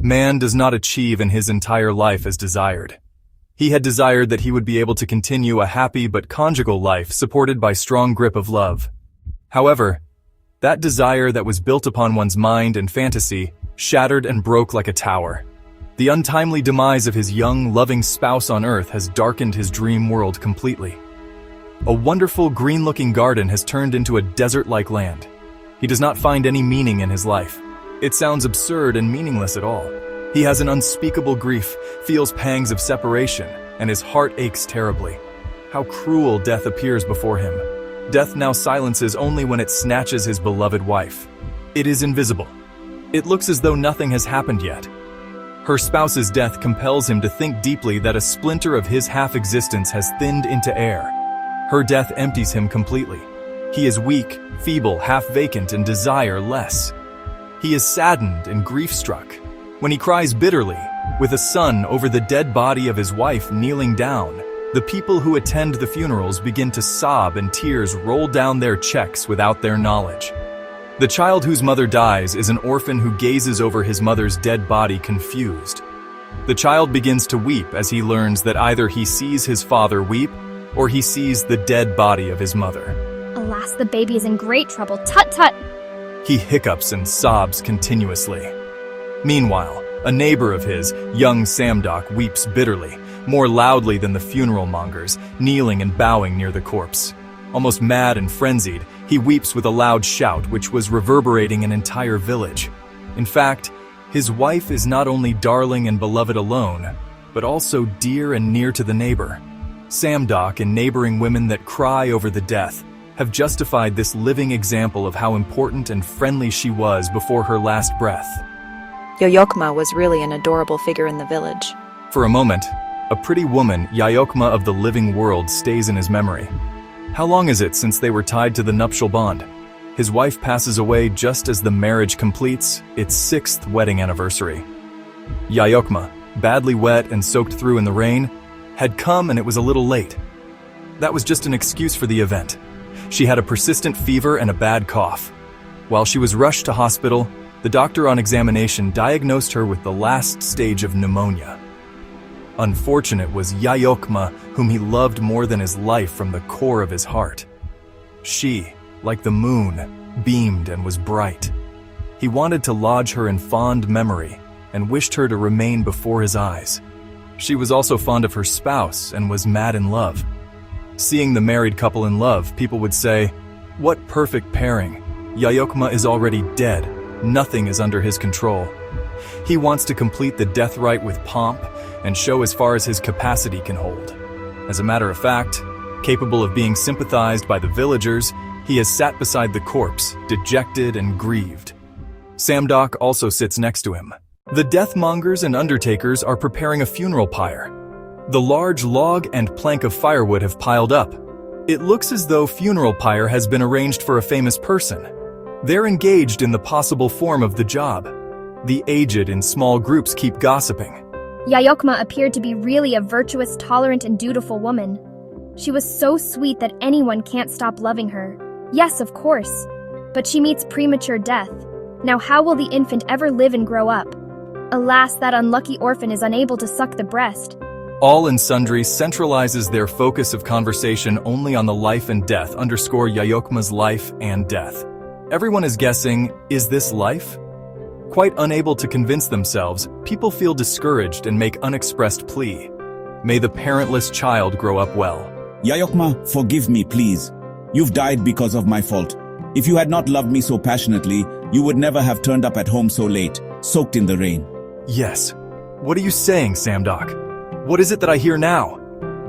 Man does not achieve in his entire life as desired. He had desired that he would be able to continue a happy but conjugal life supported by strong grip of love. However, that desire that was built upon one's mind and fantasy shattered and broke like a tower. The untimely demise of his young, loving spouse on earth has darkened his dream world completely. A wonderful, green-looking garden has turned into a desert-like land. He does not find any meaning in his life. It sounds absurd and meaningless at all. He has an unspeakable grief, feels pangs of separation, and his heart aches terribly. How cruel death appears before him. Death now silences only when it snatches his beloved wife. It is invisible. It looks as though nothing has happened yet. Her spouse's death compels him to think deeply that a splinter of his half-existence has thinned into air. Her death empties him completely. He is weak, feeble, half-vacant, and desire less. He is saddened and grief-struck. When he cries bitterly, with a son over the dead body of his wife kneeling down, the people who attend the funerals begin to sob and tears roll down their checks without their knowledge. The child whose mother dies is an orphan who gazes over his mother's dead body confused. The child begins to weep as he learns that either he sees his father weep or he sees the dead body of his mother. Alas, the baby is in great trouble. Tut tut! He hiccups and sobs continuously. Meanwhile, a neighbor of his, young Samdok, weeps bitterly, more loudly than the funeral mongers, kneeling and bowing near the corpse. Almost mad and frenzied, he weeps with a loud shout which was reverberating an entire village. In fact, his wife is not only darling and beloved alone, but also dear and near to the neighbor. Samdok and neighboring women that cry over the death have justified this living example of how important and friendly she was before her last breath. Yayokma was really an adorable figure in the village. For a moment, a pretty woman, Yayokma of the living world, stays in his memory. How long is it since they were tied to the nuptial bond? His wife passes away just as the marriage completes its 6th wedding anniversary. Yayokma, badly wet and soaked through in the rain, had come and it was a little late. That was just an excuse for the event. She had a persistent fever and a bad cough. While she was rushed to hospital, the doctor on examination diagnosed her with the last stage of pneumonia. Unfortunate was Yayokma, whom he loved more than his life from the core of his heart. She, like the moon, beamed and was bright. He wanted to lodge her in fond memory and wished her to remain before his eyes. She was also fond of her spouse and was mad in love. Seeing the married couple in love, people would say, "What perfect pairing! Yayokma is already dead. Nothing is under his control." He wants to complete the death rite with pomp and show as far as his capacity can hold. As a matter of fact, capable of being sympathized by the villagers, he has sat beside the corpse, dejected and grieved. Samdok also sits next to him. The deathmongers and undertakers are preparing a funeral pyre. The large log and plank of firewood have piled up. It looks as though funeral pyre has been arranged for a famous person. They're engaged in the possible form of the job. The aged in small groups keep gossiping. Yayokma appeared to be really a virtuous, tolerant, and dutiful woman. She was so sweet that anyone can't stop loving her. Yes, of course. But she meets premature death. Now how will the infant ever live and grow up? Alas, that unlucky orphan is unable to suck the breast. All and Sundry centralizes their focus of conversation only on the life and death underscore Yayokma's life and death. Everyone is guessing, is this life? Quite unable to convince themselves, people feel discouraged and make unexpressed plea. May the parentless child grow up well. Yayokma, forgive me, please. You've died because of my fault. If you had not loved me so passionately, you would never have turned up at home so late, soaked in the rain. Yes. What are you saying, Samdok? What is it that I hear now?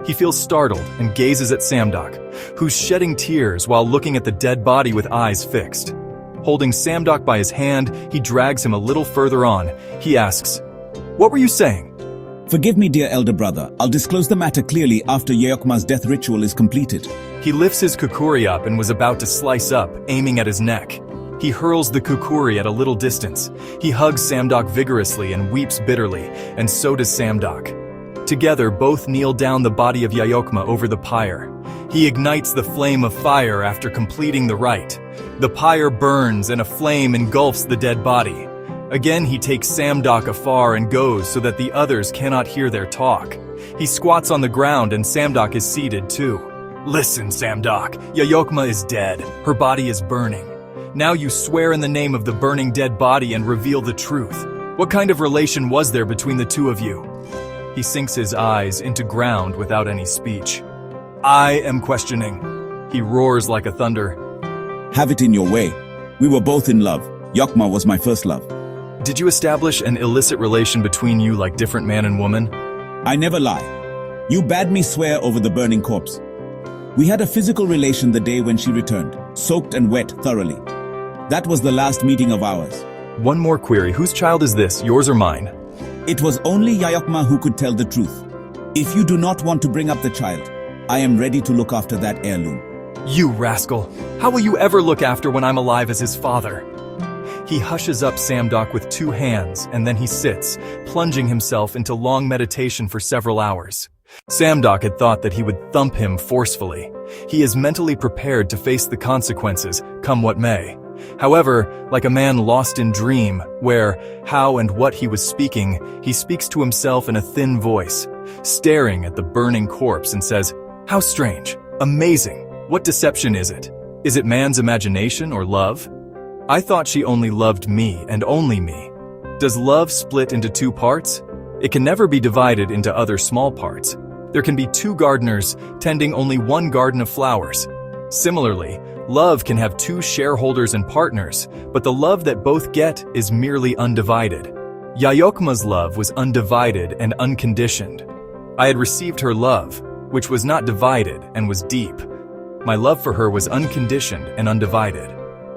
He feels startled and gazes at Samdok, who's shedding tears while looking at the dead body with eyes fixed. Holding Samdok by his hand, he drags him a little further on. He asks, "What were you saying?" Forgive me, dear elder brother. I'll disclose the matter clearly after Yayokma's death ritual is completed. He lifts his kukuri up and was about to slice up, aiming at his neck. He hurls the kukuri at a little distance. He hugs Samdok vigorously and weeps bitterly, and so does Samdok. Together, both kneel down the body of Yayokma over the pyre. He ignites the flame of fire after completing the rite. The pyre burns and a flame engulfs the dead body. Again, he takes Samdok afar and goes so that the others cannot hear their talk. He squats on the ground and Samdok is seated too. Listen, Samdok, Yayokma is dead. Her body is burning. Now you swear in the name of the burning dead body and reveal the truth. What kind of relation was there between the two of you? He sinks his eyes into ground without any speech. I am questioning. He roars like a thunder. Have it in your way. We were both in love. Yokma was my first love. Did you establish an illicit relation between you like different man and woman? I never lie. You bade me swear over the burning corpse. We had a physical relation the day when she returned, soaked and wet thoroughly. That was the last meeting of ours. One more query. Whose child is this, yours or mine? It was only Yayokma who could tell the truth. If you do not want to bring up the child, I am ready to look after that heirloom. You rascal! How will you ever look after when I'm alive as his father? He hushes up Samdok with 2 hands, and then he sits, plunging himself into long meditation for several hours. Samdok had thought that he would thump him forcefully. He is mentally prepared to face the consequences, come what may. However, like a man lost in dream, where, how and what he was speaking, he speaks to himself in a thin voice, staring at the burning corpse and says, "How strange, amazing, what deception is it? Is it man's imagination or love? I thought she only loved me and only me. Does love split into 2 parts? It can never be divided into other small parts. There can be 2 gardeners tending only 1 garden of flowers. Similarly, love can have 2 shareholders and partners, but the love that both get is merely undivided. Yayokma's love was undivided and unconditioned. I had received her love, which was not divided and was deep. My love for her was unconditioned and undivided.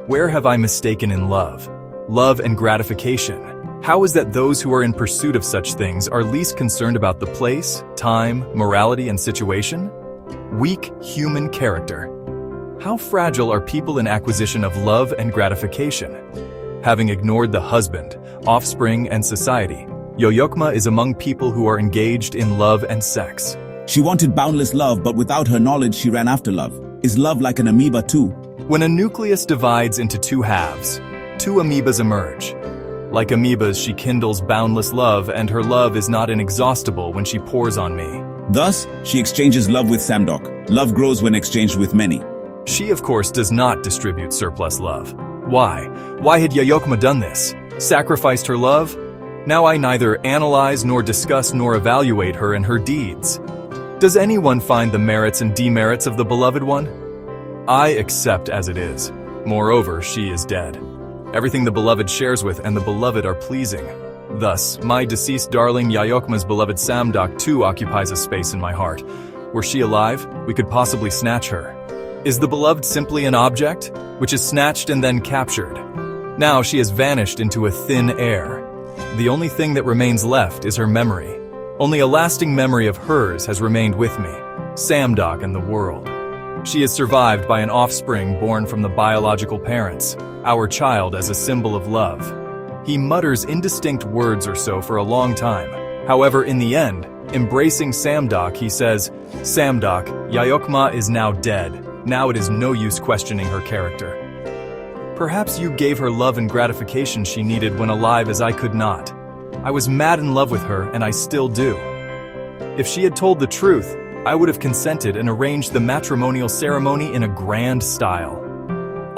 Where have I mistaken in love? Love and gratification. How is that those who are in pursuit of such things are least concerned about the place, time, morality, and situation? Weak human character. How fragile are people in acquisition of love and gratification? Having ignored the husband, offspring, and society, Yoyokma is among people who are engaged in love and sex. She wanted boundless love, but without her knowledge she ran after love. Is love like an amoeba too? When a nucleus divides into 2 halves, 2 amoebas emerge. Like amoebas, she kindles boundless love, and her love is not inexhaustible when she pours on me. Thus, she exchanges love with Samdok. Love grows when exchanged with many. She, of course, does not distribute surplus love. Why? Why had Yayokma done this? Sacrificed her love? Now I neither analyze nor discuss nor evaluate her and her deeds. Does anyone find the merits and demerits of the beloved one? I accept as it is. Moreover, she is dead. Everything the beloved shares with and the beloved are pleasing. Thus, my deceased darling Yayokma's beloved Samdok too occupies a space in my heart. Were she alive, we could possibly snatch her. Is the beloved simply an object, which is snatched and then captured? Now she has vanished into a thin air. The only thing that remains left is her memory. Only a lasting memory of hers has remained with me, Samdok and the world. She is survived by an offspring born from the biological parents, our child as a symbol of love. He mutters indistinct words or so for a long time. However, in the end, embracing Samdok, he says, "Samdok, Yayokma is now dead. Now it is no use questioning her character. Perhaps you gave her love and gratification she needed when alive as I could not. I was mad in love with her, and I still do. If she had told the truth, I would have consented and arranged the matrimonial ceremony in a grand style.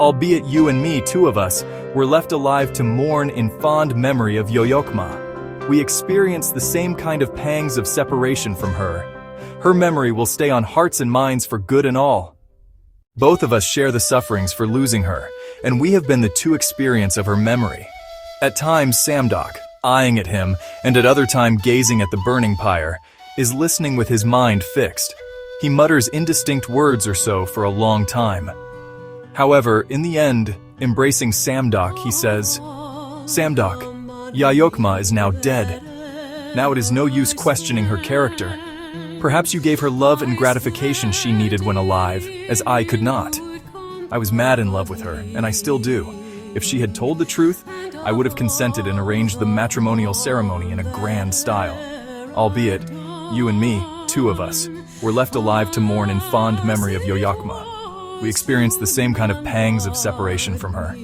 Albeit you and me, 2 of us, were left alive to mourn in fond memory of Yoyokma. We experienced the same kind of pangs of separation from her. Her memory will stay on hearts and minds for good and all. Both of us share the sufferings for losing her, and we have been the 2 experience of her memory. At times, Samdok, eyeing at him, and at other time gazing at the burning pyre, is listening with his mind fixed. He mutters indistinct words or so for a long time. However, in the end, embracing Samdok, he says, "Samdok, Yayokma is now dead. Now it is no use questioning her character. Perhaps you gave her love and gratification she needed when alive, as I could not. I was mad in love with her, and I still do. If she had told the truth, I would have consented and arranged the matrimonial ceremony in a grand style. Albeit, you and me, 2 of us, were left alive to mourn in fond memory of Yoyokma. We experienced the same kind of pangs of separation from her.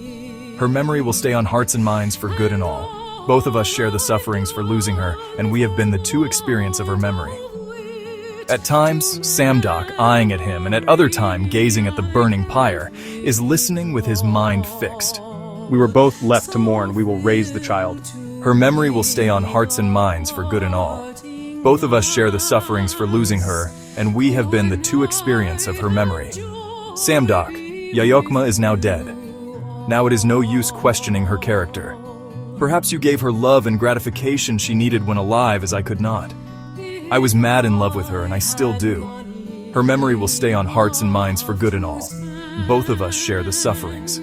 Her memory will stay on hearts and minds for good and all. Both of us share the sufferings for losing her, and we have been the two experience of her memory. At times, Samdoc, eyeing at him, and at other time gazing at the burning pyre, is listening with his mind fixed. We were both left to mourn. We will raise the child. Her memory will stay on hearts and minds for good and all. Both of us share the sufferings for losing her, and we have been the two experience of her memory. Samdoc, Yayokma is now dead. Now it is no use questioning her character. Perhaps you gave her love and gratification she needed when alive, as I could not. I was mad in love with her, and I still do. Her memory will stay on hearts and minds for good and all. Both of us share the sufferings.